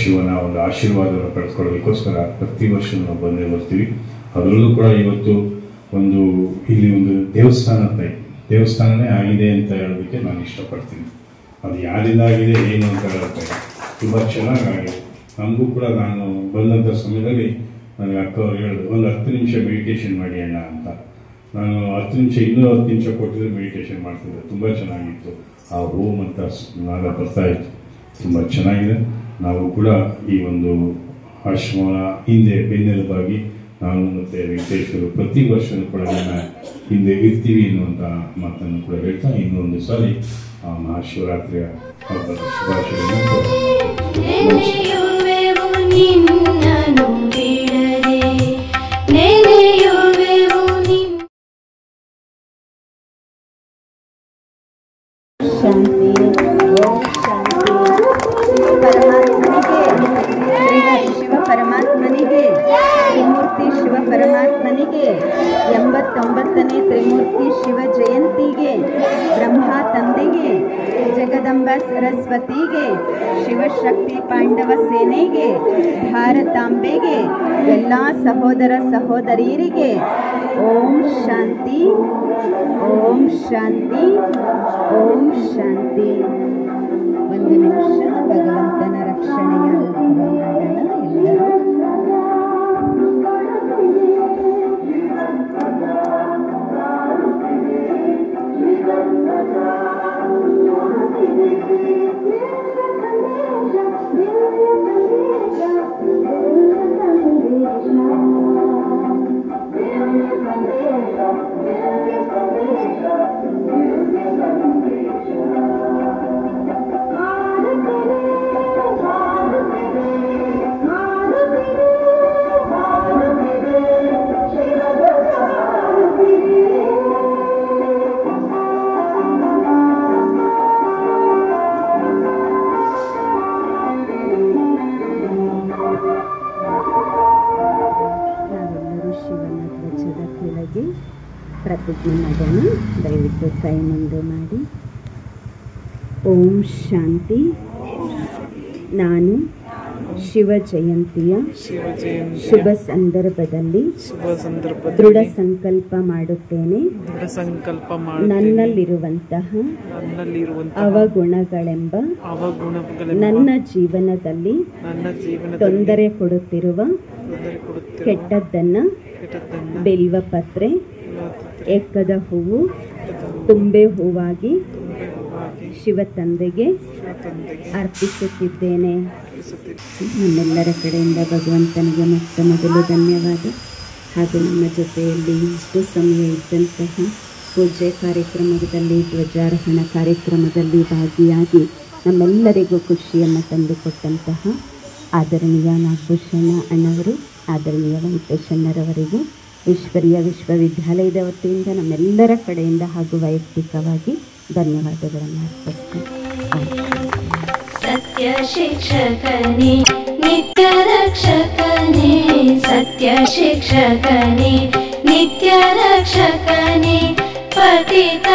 ಶಿವನ ಒಂದು ಆಶೀರ್ವಾದವನ್ನು ಪಡೆದುಕೊಳ್ಳೋದಕ್ಕೋಸ್ಕರ ಪ್ರತಿ ವರ್ಷ ನಾವು ಬಂದೇ ಬರ್ತೀವಿ. ಅದರಲ್ಲೂ ಕೂಡ ಇವತ್ತು ಒಂದು ಇಲ್ಲಿ ಒಂದು ದೇವಸ್ಥಾನನೇ ಆಗಿದೆ ಅಂತ ಹೇಳೋದಕ್ಕೆ ನಾನು ಇಷ್ಟಪಡ್ತೀನಿ. ಅದು ಯಾರಿಂದ ಆಗಿದೆ ಏನು ಅಂತ ಹೇಳುತ್ತೆ, ತುಂಬ ಚೆನ್ನಾಗಿದೆ. ನಮಗೂ ಕೂಡ ನಾನು ಬಂದಂಥ ಸಮಯದಲ್ಲಿ ನನಗೆ ಅಕ್ಕ ಅವ್ರು ಹೇಳಿದ್ರು, ಒಂದು 10 ನಿಮಿಷ ಮೆಡಿಟೇಷನ್ ಮಾಡಿ ಅಣ್ಣ ಅಂತ. ನಾನು 10 ನಿಮಿಷ ಇನ್ನೂ 10 ನಿಮಿಷ ಕೊಟ್ಟಿದ್ರೆ ಮೆಡಿಟೇಷನ್ ಮಾಡ್ತಿದ್ದೆ. ತುಂಬ ಚೆನ್ನಾಗಿತ್ತು. ಆ ಓಂ ಅಂತ ನಾದ ಬರ್ತಾ ಇತ್ತು. ತುಂಬ ಚೆನ್ನಾಗಿದೆ. ನಾವು ಕೂಡ ಈ ಒಂದು ಆಶ್ರಮನ ಹಿಂದೆ ಬೆನ್ನೆಲುಬಾಗಿ ನಾನು ಮತ್ತು ವೆಂಕಟೇಶ್ವರು ಪ್ರತಿ ವರ್ಷವೂ ಕೂಡ ನನ್ನ ಹಿಂದೆ ಇರ್ತೀವಿ ಎನ್ನುವಂಥ ಮಾತನ್ನು ಕೂಡ ಹೇಳ್ತಾ ಇನ್ನೊಂದು ಸಾರಿ ಮಹಾಶಿವರಾತ್ರಿಯ ಹಬ್ಬದ ಶುಭಾಶಯಗಳನ್ನು ಪರಮಾತ್ಮನಿಗೆ ತ್ರಿಮೂರ್ತಿ ಶಿವ ಪರಮಾತ್ಮನಿಗೆ 89ನೇ ತ್ರಿಮೂರ್ತಿ ಶಿವ ಜಯಂತಿಗೆ ಬ್ರಹ್ಮ ತಂದೆಗೆ ಜಗದಂಬ ಸರಸ್ವತಿಗೆ ಶಿವಶಕ್ತಿ ಪಾಂಡವ ಸೇನೆಗೆ ಭಾರತಾಂಬೆಗೆ ಎಲ್ಲ ಸಹೋದರ ಸಹೋದರಿಯರಿಗೆ ಓಂ ಶಾಂತಿ ಓಂ ಶಾಂತಿ ಓಂ ಶಾಂತಿ. ಒಂದು ನಿಮಿಷ ಭಗವಂತನ ರಕ್ಷಣೆಯ ಅನುಭವ ಮಾಡೋಣ ಎಲ್ಲರೂ. ಪ್ರತಿಜ್ಞೆ ಮಾಡೋಣ. ದಯವಿಟ್ಟು ಕೈ ಮುಂದೆ ಮಾಡಿ. ಓಂ ಶಾಂತಿ. ನಾನು ಶಿವ ಜಯಂತಿಯ ಶುಭ ಸಂದರ್ಭದಲ್ಲಿ ದೃಢ ಸಂಕಲ್ಪ ಮಾಡುತ್ತೇನೆ. ನನ್ನಲ್ಲಿರುವಂತಹ ಅವಗುಣಗಳೆಂಬ ನನ್ನ ಜೀವನದಲ್ಲಿ ತೊಂದರೆ ಕೊಡುತ್ತಿರುವ ಕೆಟ್ಟದ್ದನ್ನ ಬಿಲ್ವ ಪತ್ರೆ, ಎಕ್ಕದ ಹೂವು, ತುಂಬೆ ಹೂವಾಗಿ ಶಿವ ತಂದೆಗೆ ಅರ್ಪಿಸುತ್ತಿದ್ದೇನೆ. ನಮ್ಮೆಲ್ಲರ ಕಡೆಯಿಂದ ಭಗವಂತನಿಗೆ ಮೊದಲು ಧನ್ಯವಾದ. ಹಾಗೂ ನಮ್ಮ ಜೊತೆಯಲ್ಲಿ ಇಷ್ಟು ಸಮಯ ಇದ್ದಂತಹ ಪೂಜೆ ಕಾರ್ಯಕ್ರಮದಲ್ಲಿ, ಧ್ವಜಾರೋಹಣ ಕಾರ್ಯಕ್ರಮದಲ್ಲಿ ಭಾಗಿಯಾಗಿ ನಮ್ಮೆಲ್ಲರಿಗೂ ಖುಷಿಯನ್ನು ತಂದುಕೊಟ್ಟಂತಹ ಆದರಣೀಯ ನಾಗಭೂಷಣ ಅಣ್ಣವರು, ಆದರಣೀಯ ವೆಂಕಟೇಶಣ್ಣರವರಿಗೂ ಈಶ್ವರೀಯ ವಿಶ್ವವಿದ್ಯಾಲಯದ ವತಿಯಿಂದ ನಮ್ಮೆಲ್ಲರ ಕಡೆಯಿಂದ ಹಾಗೂ ವೈಯಕ್ತಿಕವಾಗಿ ಧನ್ಯವಾದಗಳನ್ನು ಅರ್ಪಿಸ್ತೀನಿ. ಸತ್ಯ ಶಿಕ್ಷಕನೇ ನಿತ್ಯ ರಕ್ಷಕನೇ, ಸತ್ಯ ಶಿಕ್ಷಕನೇ ನಿತ್ಯ ರಕ್ಷಕನೇ, ಪತಿತ